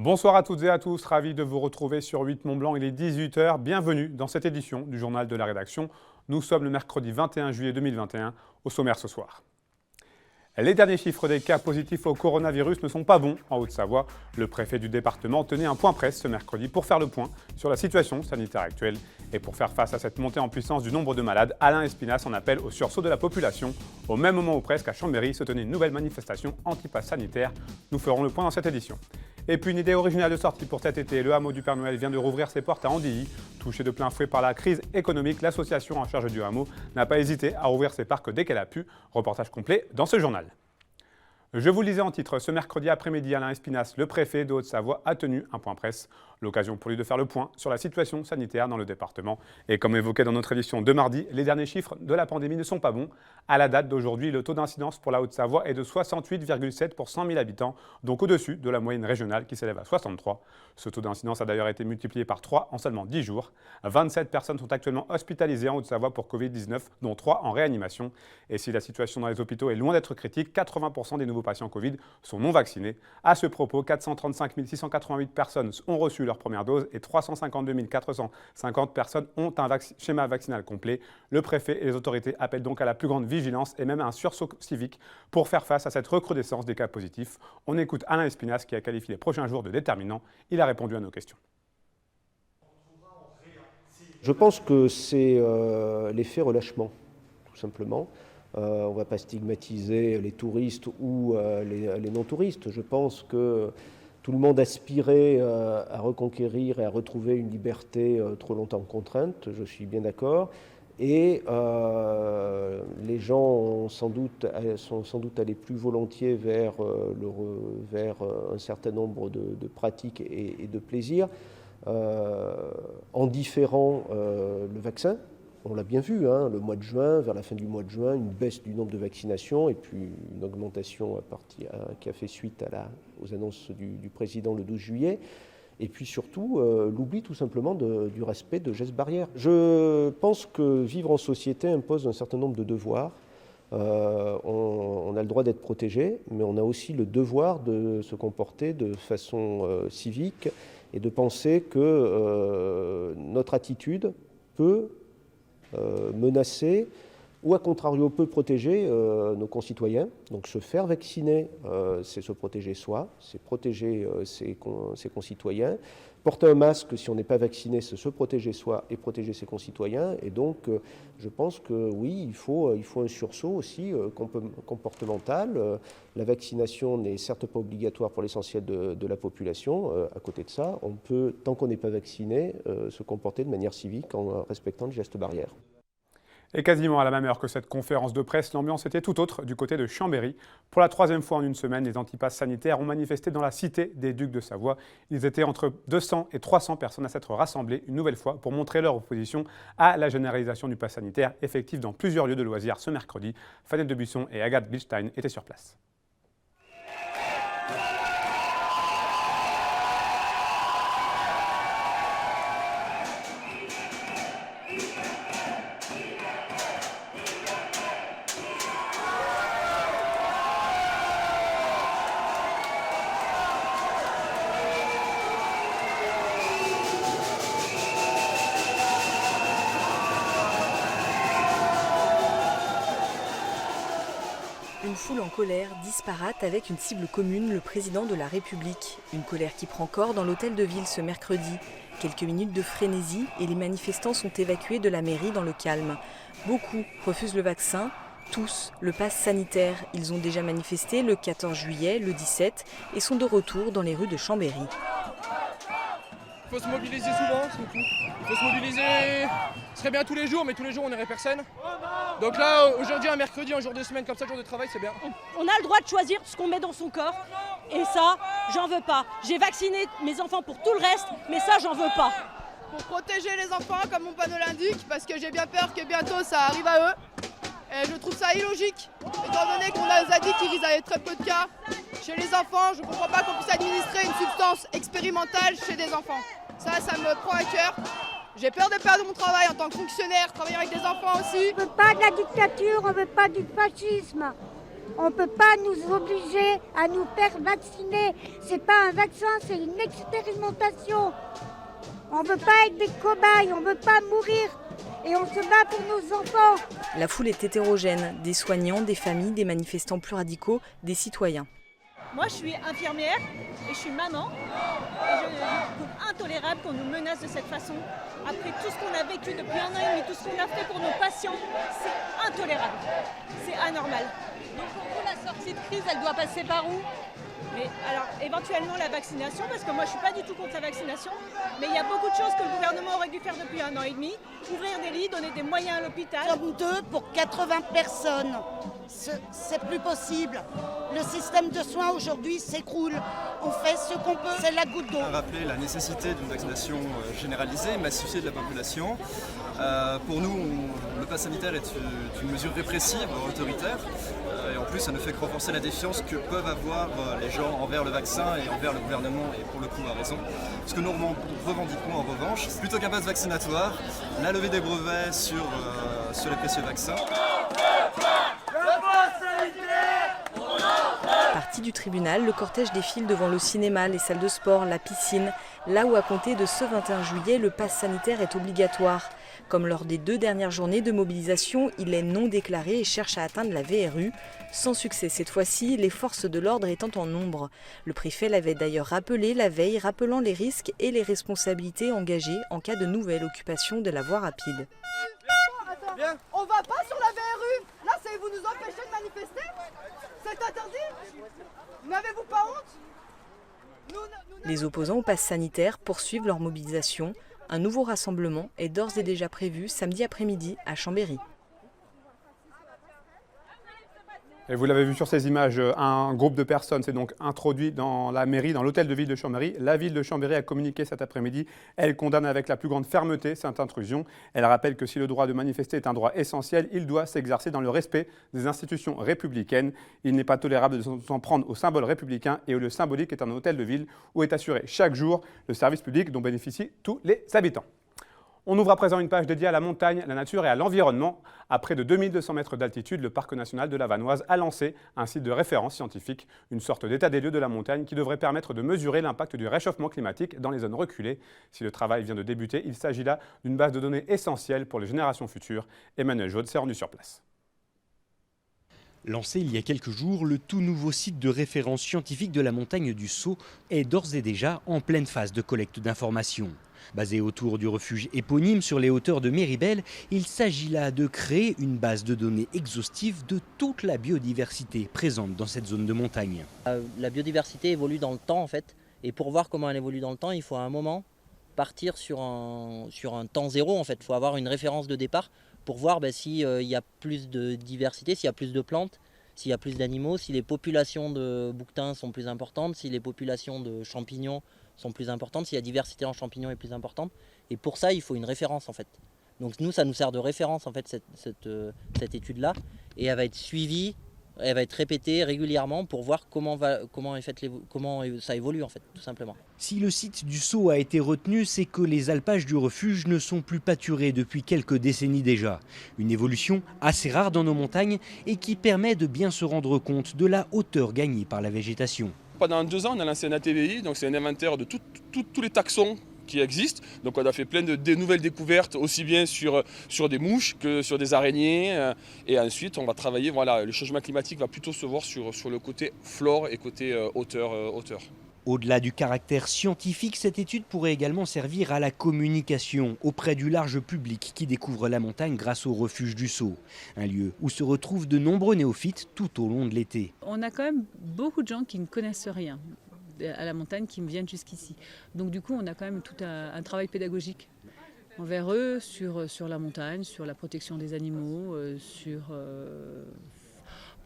Bonsoir à toutes et à tous, ravi de vous retrouver sur 8 Mont-Blanc, il est 18h, bienvenue dans cette édition du journal de la rédaction. Nous sommes le mercredi 21 juillet 2021, au sommaire ce soir. Les derniers chiffres des cas positifs au coronavirus ne sont pas bons en Haute-Savoie. Le préfet du département tenait un point presse ce mercredi pour faire le point sur la situation sanitaire actuelle. Et pour faire face à cette montée en puissance du nombre de malades, Alain Espinasse en appelle au sursaut de la population. Au même moment où presque à Chambéry se tenait une nouvelle manifestation anti-pass sanitaire. Nous ferons le point dans cette édition. Et puis une idée originale de sortie pour cet été, le hameau du Père Noël vient de rouvrir ses portes à Andilly. Touché de plein fouet par la crise économique, l'association en charge du hameau n'a pas hésité à rouvrir ses parcs dès qu'elle a pu. Reportage complet dans ce journal. Je vous le disais en titre, ce mercredi après-midi, Alain Espinasse, le préfet de Haute-Savoie, a tenu un point presse. L'occasion pour lui de faire le point sur la situation sanitaire dans le département. Et comme évoqué dans notre édition de mardi, les derniers chiffres de la pandémie ne sont pas bons. À la date d'aujourd'hui, le taux d'incidence pour la Haute-Savoie est de 68,7 pour 100 000 habitants, donc au-dessus de la moyenne régionale qui s'élève à 63. Ce taux d'incidence a d'ailleurs été multiplié par 3 en seulement 10 jours. 27 personnes sont actuellement hospitalisées en Haute-Savoie pour Covid-19, dont 3 en réanimation. Et si la situation dans les hôpitaux est loin d'être critique, 80% des nouveaux patients Covid sont non vaccinés. À ce propos, 435 688 personnes ont reçu leur première dose et 352 450 personnes ont un schéma vaccinal complet. Le préfet et les autorités appellent donc à la plus grande vigilance et même à un sursaut civique pour faire face à cette recrudescence des cas positifs. On écoute Alain Espinasse qui a qualifié les prochains jours de déterminants. Il a répondu à nos questions. Je pense que c'est l'effet relâchement, tout simplement. On ne va pas stigmatiser les touristes ou les non-touristes. Je pense que tout le monde aspirait à reconquérir et à retrouver une liberté trop longtemps contrainte, je suis bien d'accord. Et les gens sont sans doute allés plus volontiers vers un certain nombre de pratiques et de plaisirs, en différant le vaccin. On l'a bien vu, le mois de juin, vers la fin du mois de juin, une baisse du nombre de vaccinations et puis une augmentation qui a fait suite aux annonces du président le 12 juillet. Et puis surtout, l'oubli tout simplement du respect de gestes barrières. Je pense que vivre en société impose un certain nombre de devoirs. On a le droit d'être protégé, mais on a aussi le devoir de se comporter de façon civique et de penser que notre attitude peut menacer ou à contrario peut protéger nos concitoyens. Donc se faire vacciner, c'est se protéger soi, c'est protéger ses concitoyens. Porter un masque, si on n'est pas vacciné, c'est se protéger soi et protéger ses concitoyens. Et donc je pense que oui, il faut un sursaut aussi comportemental. La vaccination n'est certes pas obligatoire pour l'essentiel de la population. À côté de ça, on peut, tant qu'on n'est pas vacciné, se comporter de manière civique en respectant les gestes barrières. Et quasiment à la même heure que cette conférence de presse, l'ambiance était tout autre du côté de Chambéry. Pour la troisième fois en une semaine, les antipasses sanitaires ont manifesté dans la cité des Ducs de Savoie. Ils étaient entre 200 et 300 personnes à s'être rassemblées une nouvelle fois pour montrer leur opposition à la généralisation du pass sanitaire effectif dans plusieurs lieux de loisirs ce mercredi. Fanette Debuisson et Agathe Blitzstein étaient sur place. Une foule en colère, disparate, avec une cible commune, le président de la République. Une colère qui prend corps dans l'hôtel de ville ce mercredi. Quelques minutes de frénésie et les manifestants sont évacués de la mairie dans le calme. Beaucoup refusent le vaccin, tous le pass sanitaire. Ils ont déjà manifesté le 14 juillet, le 17 et sont de retour dans les rues de Chambéry. Il faut se mobiliser souvent, c'est tout. Il faut se mobiliser, ce serait bien tous les jours, mais tous les jours on n'aurait personne. Donc là, aujourd'hui, un mercredi, un jour de semaine, comme ça, jour de travail, c'est bien. On a le droit de choisir ce qu'on met dans son corps, et ça, j'en veux pas. J'ai vacciné mes enfants pour tout le reste, mais ça, j'en veux pas. Pour protéger les enfants, comme mon panneau l'indique, parce que j'ai bien peur que bientôt ça arrive à eux. Et je trouve ça illogique, étant donné qu'on a dit qu'il y avait très peu de cas. Chez les enfants, je ne comprends pas qu'on puisse administrer une substance expérimentale chez des enfants. Ça me prend à cœur. J'ai peur de perdre mon travail en tant que fonctionnaire, travaillant avec des enfants aussi. On ne veut pas de la dictature, on ne veut pas du fascisme. On ne peut pas nous obliger à nous faire vacciner. Ce n'est pas un vaccin, c'est une expérimentation. On ne veut pas être des cobayes, on ne veut pas mourir. Et on se bat pour nos enfants. La foule est hétérogène, des soignants, des familles, des manifestants plus radicaux, des citoyens. Moi, je suis infirmière et je suis maman. Et je trouve intolérable qu'on nous menace de cette façon. Après tout ce qu'on a vécu depuis 1 an et demi, tout ce qu'on a fait pour nos patients, c'est intolérable. C'est anormal. Donc pour vous, la sortie de crise, elle doit passer par où? Mais alors, éventuellement la vaccination, parce que moi je ne suis pas du tout contre la vaccination, mais il y a beaucoup de choses que le gouvernement aurait dû faire depuis 1 an et demi. Ouvrir des lits, donner des moyens à l'hôpital. Comme 2 pour 80 personnes. C'est plus possible. Le système de soins aujourd'hui s'écroule. On fait ce qu'on peut, c'est la goutte d'eau. Rappeler la nécessité d'une vaccination généralisée, massifiée de la population. Pour nous, le pass sanitaire est une mesure répressive, autoritaire. Et en plus, ça ne fait que renforcer la défiance que peuvent avoir les gens envers le vaccin et envers le gouvernement, et pour le coup, à raison. Ce que nous revendiquons en revanche, plutôt qu'un pass vaccinatoire, la levée des brevets sur les précieux vaccins. Parti du tribunal, le cortège défile devant le cinéma, les salles de sport, la piscine, là où à compter de ce 21 juillet, le pass sanitaire est obligatoire. Comme lors des 2 dernières journées de mobilisation, il est non déclaré et cherche à atteindre la VRU. Sans succès cette fois-ci, les forces de l'ordre étant en nombre. Le préfet l'avait d'ailleurs rappelé la veille, rappelant les risques et les responsabilités engagées en cas de nouvelle occupation de la voie rapide. Attends, on va pas sur la VRU. Là, c'est vous nous empêchez de manifester. C'est interdit. N'avez-vous pas honte? Les opposants au pass sanitaire poursuivent leur mobilisation. Un nouveau rassemblement est d'ores et déjà prévu samedi après-midi à Chambéry. Et vous l'avez vu sur ces images, un groupe de personnes s'est donc introduit dans la mairie, dans l'hôtel de ville de Chambéry. La ville de Chambéry a communiqué cet après-midi. Elle condamne avec la plus grande fermeté cette intrusion. Elle rappelle que si le droit de manifester est un droit essentiel, il doit s'exercer dans le respect des institutions républicaines. Il n'est pas tolérable de s'en prendre au symbole républicain et le symbolique est un hôtel de ville où est assuré chaque jour le service public dont bénéficient tous les habitants. On ouvre à présent une page dédiée à la montagne, la nature et à l'environnement. À près de 2200 mètres d'altitude, le Parc national de la Vanoise a lancé un site de référence scientifique, une sorte d'état des lieux de la montagne qui devrait permettre de mesurer l'impact du réchauffement climatique dans les zones reculées. Si le travail vient de débuter, il s'agit là d'une base de données essentielle pour les générations futures. Emmanuel Jaude s'est rendu sur place. Lancé il y a quelques jours, le tout nouveau site de référence scientifique de la montagne du Sceau est d'ores et déjà en pleine phase de collecte d'informations. Basé autour du refuge éponyme sur les hauteurs de Méribel, il s'agit là de créer une base de données exhaustive de toute la biodiversité présente dans cette zone de montagne. La biodiversité évolue dans le temps en fait, et pour voir comment elle évolue dans le temps, il faut à un moment partir sur un temps zéro en fait. Il faut avoir une référence de départ pour voir s'il y a plus de diversité, s'il y a plus de plantes, s'il y a plus d'animaux, si les populations de bouquetins sont plus importantes, si les populations de champignons sont plus importantes, si la diversité en champignons est plus importante. Et pour ça, il faut une référence en fait. Donc nous, ça nous sert de référence en fait cette étude-là. Et elle va être suivie, elle va être répétée régulièrement pour voir comment ça évolue en fait, tout simplement. Si le site du Sceau a été retenu, c'est que les alpages du refuge ne sont plus pâturés depuis quelques décennies déjà. Une évolution assez rare dans nos montagnes et qui permet de bien se rendre compte de la hauteur gagnée par la végétation. Pendant 2 ans, on a lancé un ATVI, donc c'est un inventaire de tous les taxons qui existent. Donc on a fait plein de nouvelles découvertes, aussi bien sur des mouches que sur des araignées. Et ensuite, on va travailler, le changement climatique va plutôt se voir sur le côté flore et côté hauteur. Au-delà du caractère scientifique, cette étude pourrait également servir à la communication auprès du large public qui découvre la montagne grâce au refuge du Sceau. Un lieu où se retrouvent de nombreux néophytes tout au long de l'été. On a quand même beaucoup de gens qui ne connaissent rien à la montagne, qui me viennent jusqu'ici. Donc du coup, on a quand même tout un travail pédagogique envers eux sur la montagne, sur la protection des animaux, sur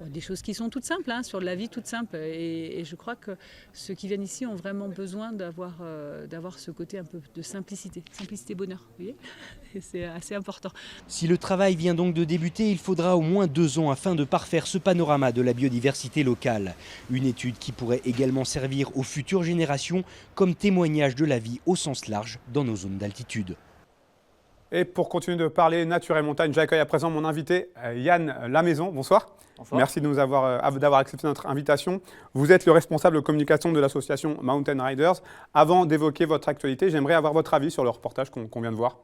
des choses qui sont toutes simples, sur la vie toute simple. Et je crois que ceux qui viennent ici ont vraiment besoin d'avoir ce côté un peu de simplicité. Simplicité bonheur, vous voyez. Et c'est assez important. Si le travail vient donc de débuter, il faudra au moins 2 ans afin de parfaire ce panorama de la biodiversité locale. Une étude qui pourrait également servir aux futures générations comme témoignage de la vie au sens large dans nos zones d'altitude. Et pour continuer de parler nature et montagne, j'accueille à présent mon invité Yann Lamaison. Bonsoir. Bonsoir. Merci de nous d'avoir accepté notre invitation. Vous êtes le responsable de communication de l'association Mountain Riders. Avant d'évoquer votre actualité, j'aimerais avoir votre avis sur le reportage qu'on vient de voir.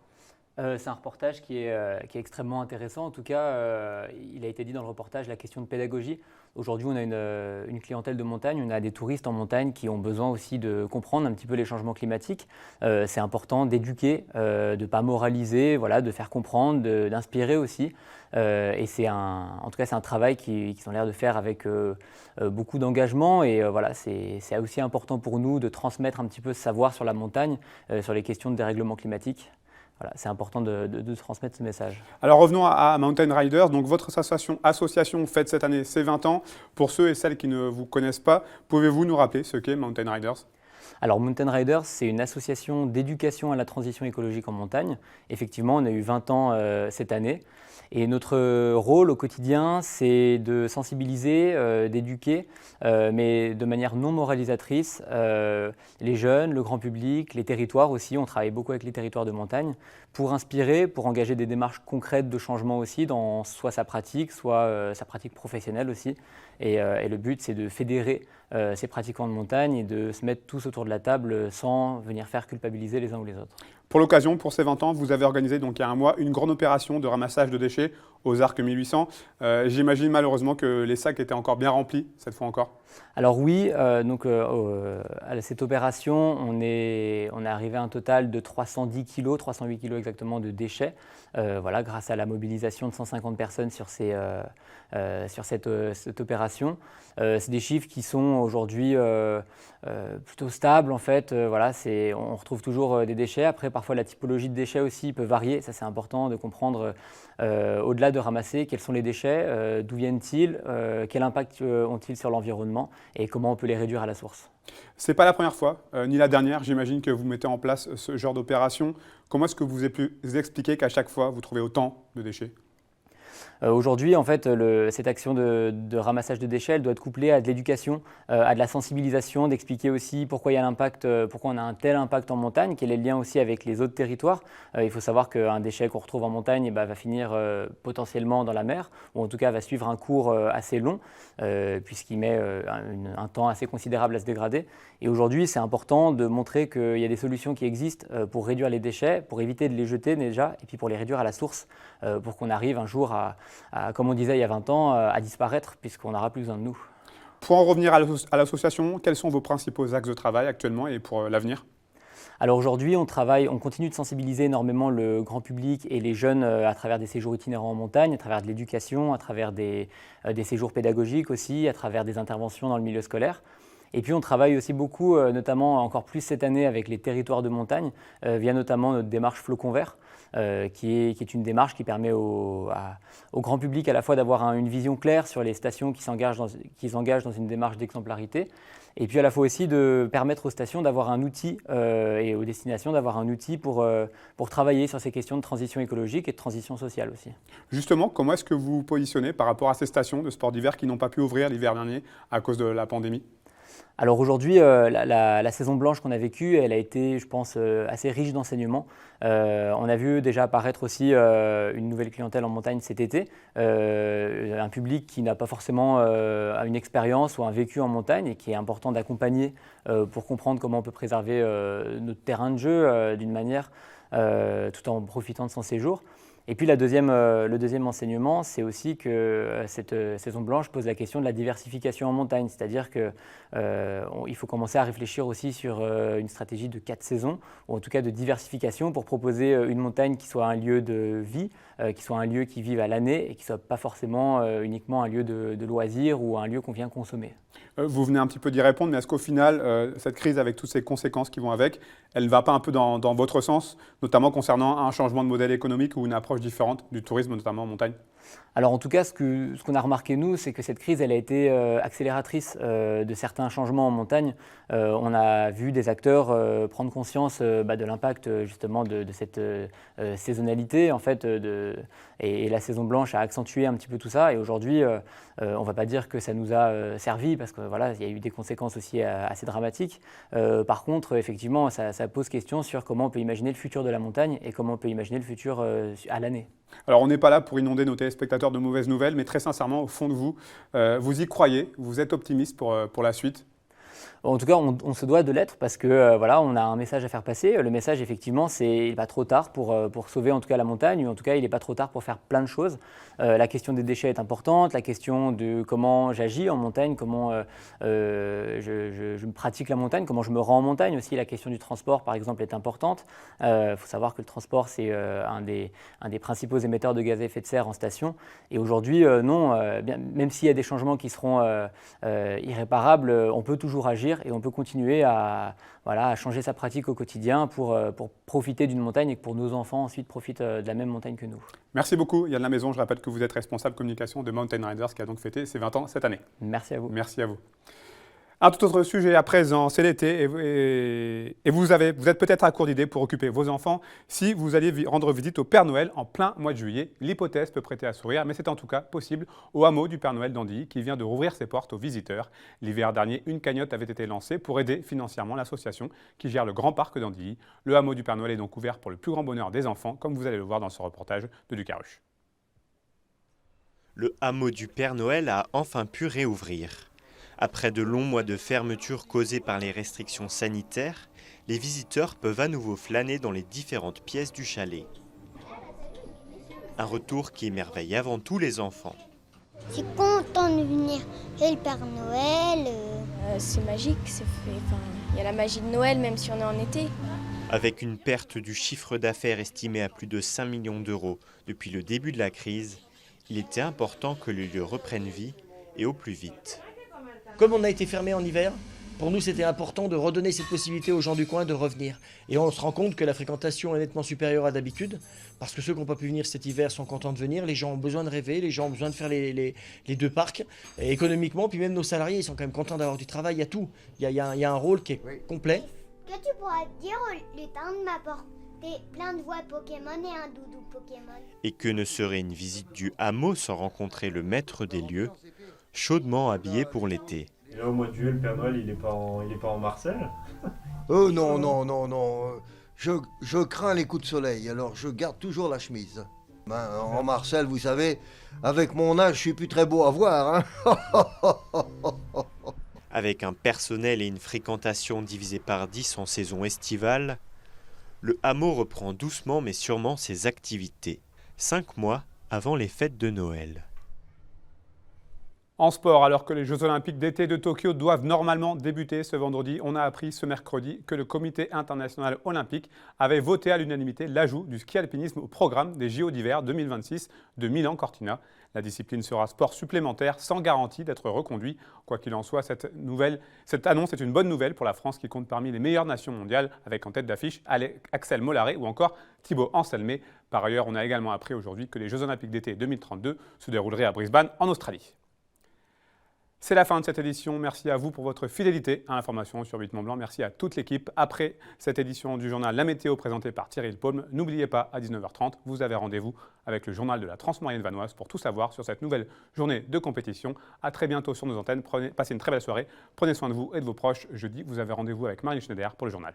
C'est un reportage qui est extrêmement intéressant. En tout cas, il a été dit dans le reportage la question de pédagogie. Aujourd'hui, on a une clientèle de montagne, on a des touristes en montagne qui ont besoin aussi de comprendre un petit peu les changements climatiques. C'est important d'éduquer, de ne pas moraliser, voilà, de faire comprendre, d'inspirer aussi. Et en tout cas, c'est un travail qu'ils ont l'air de faire avec beaucoup d'engagement. Et voilà, c'est aussi important pour nous de transmettre un petit peu ce savoir sur la montagne, sur les questions de dérèglement climatique. Voilà, c'est important de transmettre ce message. Alors revenons à Mountain Riders. Donc votre association fête cette année ses 20 ans. Pour ceux et celles qui ne vous connaissent pas, pouvez-vous nous rappeler ce qu'est Mountain Riders ? Alors Mountain Riders, c'est une association d'éducation à la transition écologique en montagne. Effectivement, on a eu 20 ans cette année. Et notre rôle au quotidien, c'est de sensibiliser, d'éduquer, mais de manière non moralisatrice, les jeunes, le grand public, les territoires aussi. On travaille beaucoup avec les territoires de montagne pour inspirer, pour engager des démarches concrètes de changement aussi dans soit sa pratique, soit sa pratique professionnelle aussi. Et le but, c'est de fédérer ces pratiquants de montagne et de se mettre tous autour de la table sans venir faire culpabiliser les uns ou les autres. Pour l'occasion, pour ces 20 ans, vous avez organisé donc il y a un mois une grande opération de ramassage de déchets aux Arcs 1800. J'imagine malheureusement que les sacs étaient encore bien remplis, cette fois encore. Alors oui, à cette opération, on est arrivé à un total de 310 kg, 308 kg exactement de déchets, voilà, grâce à la mobilisation de 150 personnes sur cette opération. C'est des chiffres qui sont aujourd'hui plutôt stables en fait. Voilà, on retrouve toujours des déchets. Après, parfois la typologie de déchets aussi peut varier. Ça, c'est important de comprendre au-delà de ramasser quels sont les déchets, d'où viennent-ils, quel impact ont-ils sur l'environnement et comment on peut les réduire à la source. Ce n'est pas la première fois, ni la dernière. J'imagine que vous mettez en place ce genre d'opération. Comment est-ce que vous avez pu expliquer qu'à chaque fois, vous trouvez autant de déchets ? Aujourd'hui, en fait, cette action de ramassage de déchets, elle doit être couplée à de l'éducation, à de la sensibilisation, d'expliquer aussi pourquoi il y a pourquoi on a un tel impact en montagne, quel est le lien aussi avec les autres territoires. Il faut savoir qu'un déchet qu'on retrouve en montagne va finir potentiellement dans la mer, ou en tout cas va suivre un cours assez long, puisqu'il met un temps assez considérable à se dégrader. Et aujourd'hui, c'est important de montrer qu'il y a des solutions qui existent pour réduire les déchets, pour éviter de les jeter déjà, et puis pour les réduire à la source, pour qu'on arrive un jour comme on disait il y a 20 ans, à disparaître puisqu'on n'aura plus besoin de nous. Pour en revenir à l'association, quels sont vos principaux axes de travail actuellement et pour l'avenir ? Alors aujourd'hui, on continue de sensibiliser énormément le grand public et les jeunes à travers des séjours itinérants en montagne, à travers de l'éducation, à travers des séjours pédagogiques aussi, à travers des interventions dans le milieu scolaire. Et puis on travaille aussi beaucoup, notamment encore plus cette année avec les territoires de montagne, via notamment notre démarche Flocon Vert, qui est une démarche qui permet au grand public à la fois d'avoir une vision claire sur les stations qui s'engagent dans une démarche d'exemplarité, et puis à la fois aussi de permettre aux stations d'avoir un outil et aux destinations d'avoir un outil pour travailler sur ces questions de transition écologique et de transition sociale aussi. Justement, comment est-ce que vous vous positionnez par rapport à ces stations de sport d'hiver qui n'ont pas pu ouvrir l'hiver dernier à cause de la pandémie ? Alors aujourd'hui, la saison blanche qu'on a vécue, elle a été, je pense, assez riche d'enseignements. On a vu déjà apparaître aussi une nouvelle clientèle en montagne cet été, un public qui n'a pas forcément une expérience ou un vécu en montagne et qui est important d'accompagner pour comprendre comment on peut préserver notre terrain de jeu d'une manière tout en profitant de son séjour. Et puis le deuxième enseignement, c'est aussi que cette saison blanche pose la question de la diversification en montagne, c'est-à-dire qu'il faut commencer à réfléchir aussi sur une stratégie de 4 saisons, ou en tout cas de diversification pour proposer une montagne qui soit un lieu de vie, qui soit un lieu qui vive à l'année et qui ne soit pas forcément uniquement un lieu de loisirs ou un lieu qu'on vient consommer. Vous venez un petit peu d'y répondre, mais est-ce qu'au final, cette crise avec toutes ces conséquences qui vont avec, elle ne va pas un peu dans votre sens, notamment concernant un changement de modèle économique ou une approche différente du tourisme, notamment en montagne ? Alors en tout cas, ce qu'on a remarqué nous, c'est que cette crise, elle a été accélératrice de certains changements en montagne. On a vu des acteurs prendre conscience de l'impact justement de cette saisonnalité en fait, et la saison blanche a accentué un petit peu tout ça. Et aujourd'hui, on ne va pas dire que ça nous a servi parce que voilà, il y a eu des conséquences aussi assez dramatiques. Par contre, effectivement, ça pose question sur comment on peut imaginer le futur de la montagne et comment on peut imaginer le futur à l'année. Alors on n'est pas là pour inonder nos téléspectateurs de mauvaises nouvelles, mais très sincèrement, au fond de vous, vous y croyez, vous êtes optimiste pour la suite? En tout cas, on se doit de l'être parce que voilà, on a un message à faire passer. Le message, effectivement, c'est qu'il n'est pas trop tard pour sauver en tout cas la montagne, ou en tout cas, il n'est pas trop tard pour faire plein de choses. La question des déchets est importante, la question de comment j'agis en montagne, comment je pratique la montagne, comment je me rends en montagne aussi. La question du transport, par exemple, est importante. Il faut savoir que le transport, c'est un des principaux émetteurs de gaz à effet de serre en station. Et aujourd'hui, non, même s'il y a des changements qui seront irréparables, on peut toujours agir et on peut continuer à changer sa pratique au quotidien pour profiter d'une montagne et que pour nos enfants ensuite profitent de la même montagne que nous. Merci beaucoup Yann Lamaison, je rappelle que vous êtes responsable communication de Mountain Riders qui a donc fêté ses 20 ans cette année. Merci à vous. Merci à vous. Un tout autre sujet à présent, c'est l'été et vous êtes peut-être à court d'idées pour occuper vos enfants si vous alliez rendre visite au Père Noël en plein mois de juillet. L'hypothèse peut prêter à sourire, mais c'est en tout cas possible au hameau du Père Noël d'Andilly qui vient de rouvrir ses portes aux visiteurs. L'hiver dernier, une cagnotte avait été lancée pour aider financièrement l'association qui gère le grand parc d'Andilly. Le hameau du Père Noël est donc ouvert pour le plus grand bonheur des enfants, comme vous allez le voir dans ce reportage de Lucas Ruche. Le hameau du Père Noël a enfin pu réouvrir. Après de longs mois de fermeture causés par les restrictions sanitaires, les visiteurs peuvent à nouveau flâner dans les différentes pièces du chalet. Un retour qui émerveille avant tout les enfants. Je suis content de venir et le Père Noël. C'est magique, il y a la magie de Noël même si on est en été. Avec une perte du chiffre d'affaires estimé à plus de 5 millions d'euros depuis le début de la crise, il était important que le lieu reprenne vie et au plus vite. Comme on a été fermé en hiver, pour nous c'était important de redonner cette possibilité aux gens du coin de revenir. Et on se rend compte que la fréquentation est nettement supérieure à d'habitude, parce que ceux qui n'ont pas pu venir cet hiver sont contents de venir, les gens ont besoin de rêver, les gens ont besoin de faire les deux parcs. Et économiquement, puis même nos salariés, ils sont quand même contents d'avoir du travail, il y a tout. Il y a un rôle qui est complet. Que tu pourras dire au lutin de m'apporter plein de voix Pokémon et un doudou Pokémon. Et que ne serait une visite du hameau sans rencontrer le maître des lieux, chaudement habillé pour l'été. Et là, au mois de juillet, le Père Noël, il est pas en Marcel? Oh non, non, non, non. Je crains les coups de soleil, alors je garde toujours la chemise. En Marcel, vous savez, avec mon âge, je suis plus très beau à voir. Hein. Avec un personnel et une fréquentation divisée par 10 en saison estivale, le hameau reprend doucement mais sûrement ses activités, 5 mois avant les fêtes de Noël. En sport, alors que les Jeux Olympiques d'été de Tokyo doivent normalement débuter ce vendredi, on a appris ce mercredi que le Comité international olympique avait voté à l'unanimité l'ajout du ski alpinisme au programme des JO d'hiver 2026 de Milan-Cortina. La discipline sera sport supplémentaire sans garantie d'être reconduit. Quoi qu'il en soit, cette annonce est une bonne nouvelle pour la France qui compte parmi les meilleures nations mondiales avec en tête d'affiche Axel Mollaret ou encore Thibaut Anselmet. Par ailleurs, on a également appris aujourd'hui que les Jeux Olympiques d'été 2032 se dérouleraient à Brisbane en Australie. C'est la fin de cette édition. Merci à vous pour votre fidélité à l'information sur 8 Mont Blanc. Merci à toute l'équipe. Après cette édition du journal La Météo présentée par Thierry Lepaume, n'oubliez pas, à 19h30, vous avez rendez-vous avec le journal de la Transmoyenne vanoise pour tout savoir sur cette nouvelle journée de compétition. À très bientôt sur nos antennes. Passez une très belle soirée. Prenez soin de vous et de vos proches. Jeudi, vous avez rendez-vous avec Marie Schneider pour le journal.